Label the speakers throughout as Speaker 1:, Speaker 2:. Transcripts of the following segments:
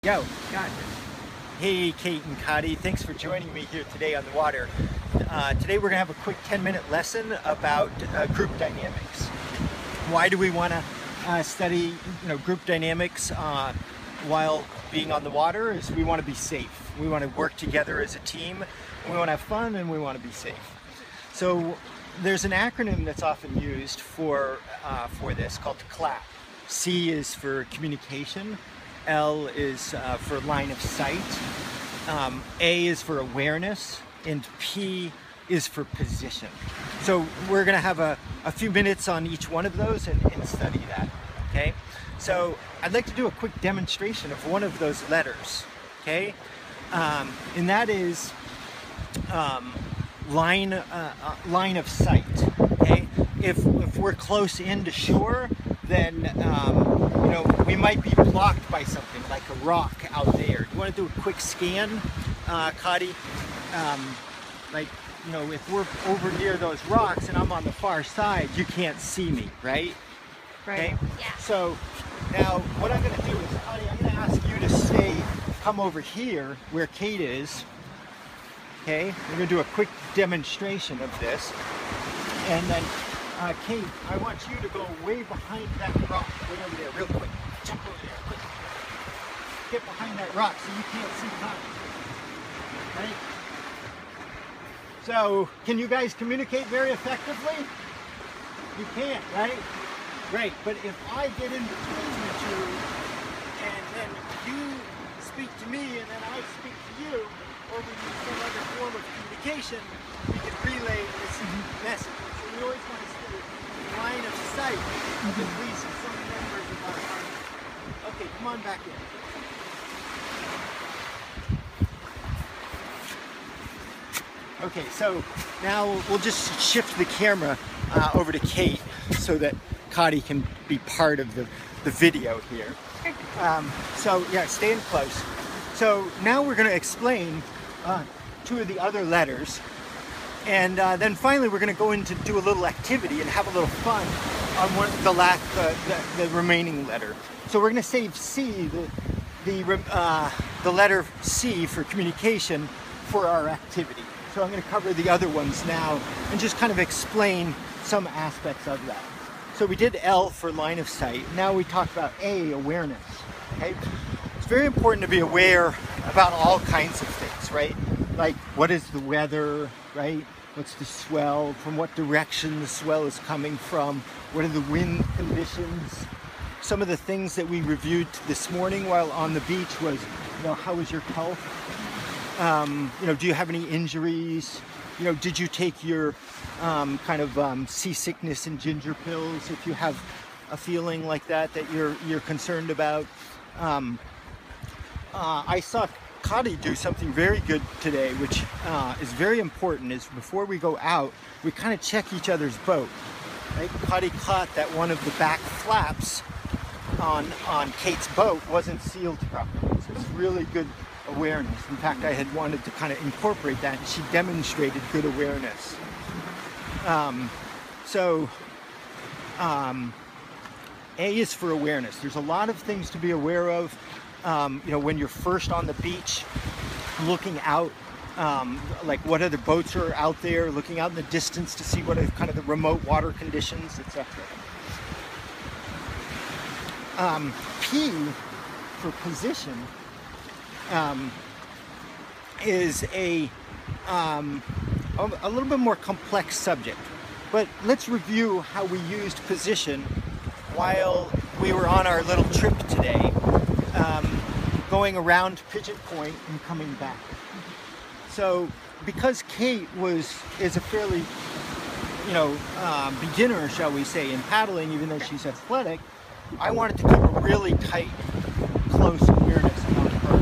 Speaker 1: Go.
Speaker 2: Gotcha.
Speaker 1: Hey, Kate and Kari, thanks for joining me here today on the water. Today we're going to have a quick 10-minute lesson about group dynamics. Why do we want to study group dynamics while being on the water? Is we want to be safe. We want to work together as a team. We want to have fun and we want to be safe. So there's an acronym that's often used for this called CLAP. C is for communication. L is for line of sight, A is for awareness, and P is for position. So we're going to have a few minutes on each one of those and study that, okay? So I'd like to do a quick demonstration of one of those letters, okay? And that is line of sight, okay? If we're close in to shore, then we might be blocked by something like a rock out there. Do you want to do a quick scan, Kari? If we're over near those rocks and I'm on the far side, you can't see me, right?
Speaker 2: Right.
Speaker 1: Okay?
Speaker 3: Yeah.
Speaker 1: So now what I'm going to do is, Kari, I'm going to ask you to come over here where Kate is. Okay? We're going to do a quick demonstration of this. And then Kate, I want you to go way behind that rock, way over there, real quick. Jump over there, quick. Get behind that rock so you can't see Kari. Right? So, can you guys communicate very effectively? You can't, right? Great, but if I get in between you two, and then you speak to me, and then I speak to you, or we use some other form of communication, we can relay this message. So we always want to stay in line of sight of at least some members of our party. Okay, come on back in. Okay, so now we'll just shift the camera over to Kate so that Kari can be part of the video here. So yeah, stay in close. So now we're going to explain two of the other letters, and then finally we're going to go in to do a little activity and have a little fun on the remaining letter. So we're going to save C, the letter C for communication, for our activity. So I'm going to cover the other ones now and just kind of explain some aspects of that. So we did L for line of sight. Now we talk about A, awareness. Okay? It's very important to be aware about all kinds of things, right? Like, what is the weather, right? What's the swell? From what direction the swell is coming from? What are the wind conditions? Some of the things that we reviewed this morning while on the beach was, how was your health? Do you have any injuries? Did you take your seasickness and ginger pills if you have a feeling like that you're concerned about? I saw Kari do something very good today, which is very important, is before we go out, we kind of check each other's boat. Right? Kari caught that one of the back flaps on Kate's boat wasn't sealed properly. So it's really good awareness. In fact, I had wanted to kind of incorporate that, and she demonstrated good awareness. A is for awareness. There's a lot of things to be aware of. When you're first on the beach, looking out, like what other boats are out there, looking out in the distance to see what are kind of the remote water conditions, etc. P for position is a little bit more complex subject, but let's review how we used position while we were on our little trip today, going around Pigeon Point and coming back. So because Kate is a fairly beginner, shall we say, in paddling, even though she's athletic, I wanted to keep a really tight, close awareness about her.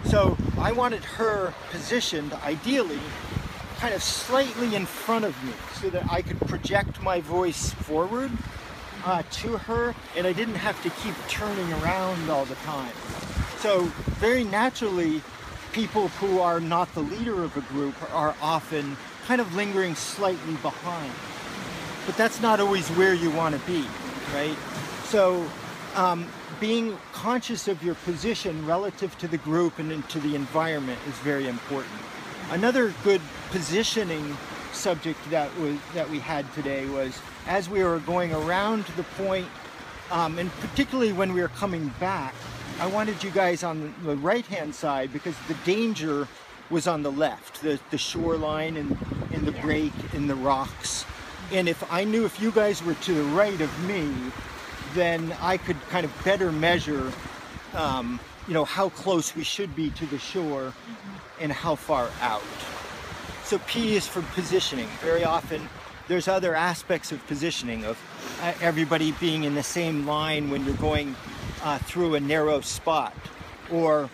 Speaker 1: So I wanted her positioned, ideally, kind of slightly in front of me so that I could project my voice forward to her, and I didn't have to keep turning around all the time. So very naturally, people who are not the leader of a group are often kind of lingering slightly behind. But that's not always where you want to be, right? So being conscious of your position relative to the group and into the environment is very important. Another good positioning subject that we had today was, as we were going around the point, and particularly when we were coming back, I wanted you guys on the right-hand side because the danger was on the left, the shoreline and the break and the rocks. And if I knew if you guys were to the right of me, then I could kind of better measure, you know, how close we should be to the shore and how far out. So P is for positioning. Very often there's other aspects of positioning, of everybody being in the same line when you're going through a narrow spot, or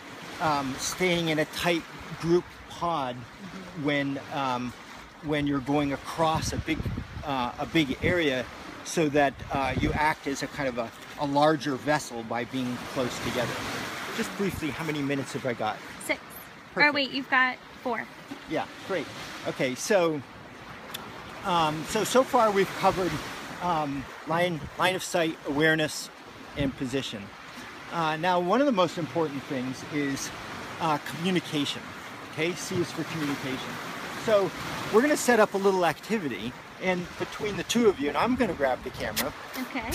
Speaker 1: staying in a tight group pod when you're going across a big area, so that you act as a kind of a larger vessel by being close together. Just briefly, how many minutes have I got?
Speaker 2: 6.
Speaker 1: Perfect.
Speaker 2: Or wait, you've got 4.
Speaker 1: Yeah, great. Okay, so so far we've covered line of sight, awareness, and position. Now, one of the most important things is communication. Okay, C is for communication. So we're going to set up a little activity, and between the two of you, and I'm going to grab the camera.
Speaker 2: Okay.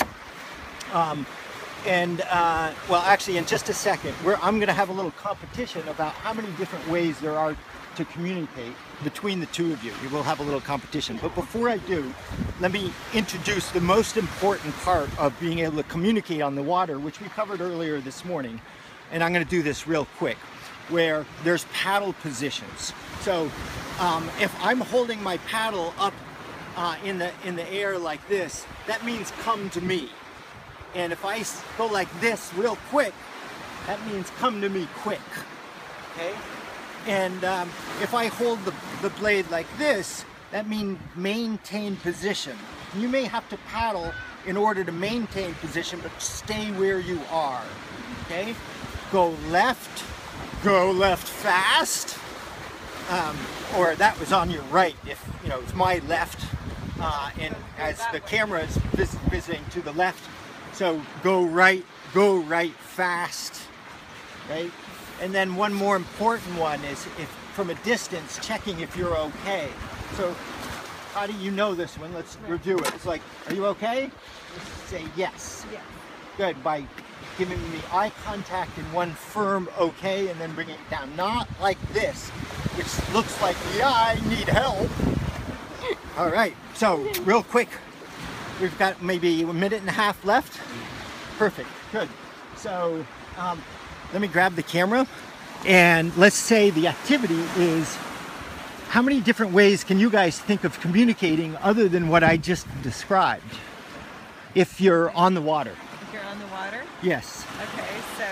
Speaker 1: Well, actually, in just a second, I'm going to have a little competition about how many different ways there are to communicate between the two of you. You will have a little competition. But before I do, let me introduce the most important part of being able to communicate on the water, which we covered earlier this morning. And I'm going to do this real quick, where there's paddle positions. So if I'm holding my paddle up in the air like this, that means come to me. And if I go like this real quick, that means come to me quick. Okay? And if I hold the blade like this, that means maintain position. And you may have to paddle in order to maintain position, but stay where you are. Okay? Go left fast. Or that was on your right, if you know, it's my left, and as the camera is visiting to the left. So go right fast, right? And then one more important one is, if from a distance, checking if you're okay. So how do you know this one? Let's review it. It's like, are you okay? Just say yes.
Speaker 2: Yes.
Speaker 1: Good, by giving me eye contact and one firm okay, and then bringing it down. Not like this, which looks like, yeah, I need help. All right, so real quick, we've got maybe 1.5 minutes left. Perfect, good. So let me grab the camera, and let's say the activity is, how many different ways can you guys think of communicating other than what I just described, if you're on the water?
Speaker 3: If you're on the water?
Speaker 1: Yes.
Speaker 3: Okay, so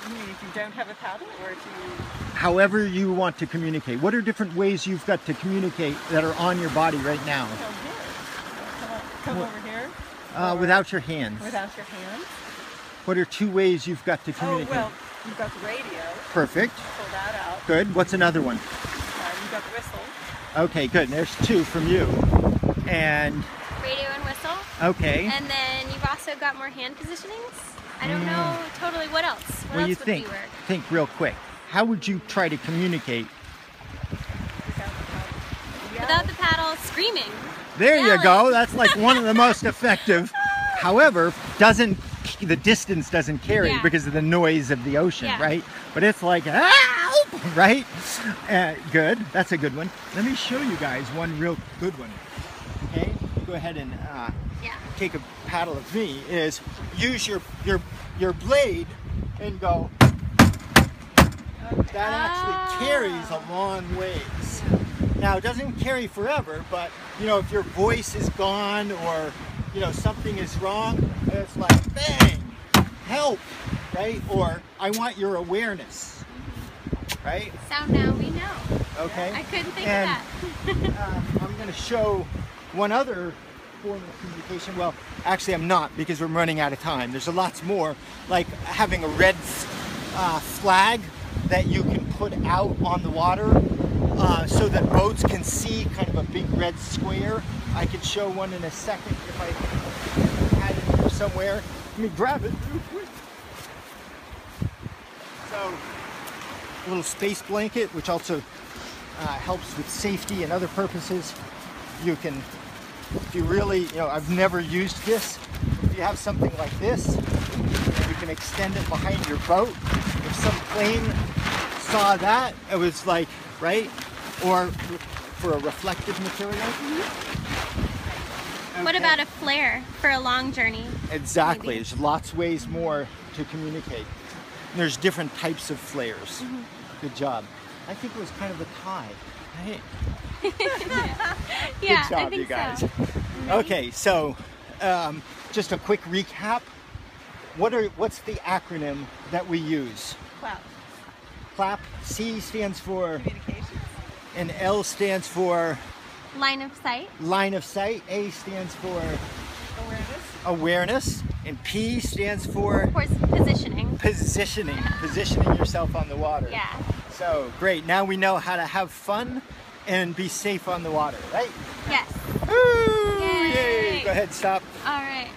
Speaker 3: you mean if you don't have a paddle, or if you...
Speaker 1: However you want to communicate. What are different ways you've got to communicate that are on your body right now?
Speaker 3: Come here. Come over here.
Speaker 1: Without your hands.
Speaker 3: Without your hands.
Speaker 1: What are 2 ways you've got to communicate?
Speaker 3: Oh, well, you've got the radio.
Speaker 1: Perfect.
Speaker 3: Pull that out.
Speaker 1: Good. What's another one?
Speaker 3: You've got the whistle.
Speaker 1: Okay, good. There's 2 from you. And...
Speaker 2: Radio and whistle.
Speaker 1: Okay.
Speaker 2: And then you've also got more hand positionings. I don't know totally what else. What else
Speaker 1: you
Speaker 2: would
Speaker 1: think?
Speaker 2: be work?
Speaker 1: Think real quick. How would you try to communicate?
Speaker 2: Without the paddle, screaming.
Speaker 1: There you
Speaker 2: Yelling.
Speaker 1: go. That's like one of the most effective. However, the distance doesn't carry because of the noise of the ocean, right? But it's like, help, right? Good. That's a good one. Let me show you guys one real good one. Okay, go ahead and take a paddle of me. Is use your blade and go. That actually carries a long ways. Now, it doesn't carry forever, but you know, if your voice is gone or you know something is wrong, it's like bang, help, right? Or I want your awareness, right?
Speaker 2: Sound now we know.
Speaker 1: Okay.
Speaker 2: I couldn't think of that.
Speaker 1: I'm going to show one other form of communication. Well, actually, I'm not, because we're running out of time. There's lots more, like having a red flag that you can put out on the water so that boats can see kind of a big red square. I could show one in a second if I had it here somewhere. me grab it real quick. So, a little space blanket, which also helps with safety and other purposes. You can, if you really, I've never used this. If you have something like this, you can extend it behind your boat. If some plane saw that, it was like, right? Or for a reflective material. Okay.
Speaker 2: What about a flare for a long journey?
Speaker 1: Exactly.
Speaker 2: Maybe.
Speaker 1: There's lots of ways more to communicate. There's different types of flares. Good job. I think it was kind of a tie. Right?
Speaker 2: Yeah,
Speaker 1: Good job,
Speaker 2: I think
Speaker 1: you guys.
Speaker 2: so.
Speaker 1: Okay, so just a quick recap. What's the acronym that we use?
Speaker 3: Clap.
Speaker 1: CLAP. C stands for,
Speaker 3: Communications.
Speaker 1: and L stands for
Speaker 2: Line of sight.
Speaker 1: line of sight. A stands for
Speaker 3: Awareness.
Speaker 1: awareness, and P stands for
Speaker 2: Of course, positioning.
Speaker 1: positioning yourself on the water.
Speaker 2: Yeah.
Speaker 1: So great, now we know how to have fun and be safe on the water, right?
Speaker 2: Yes.
Speaker 1: Woo!
Speaker 2: Yay!
Speaker 1: Yay! Go ahead, stop.
Speaker 2: All right.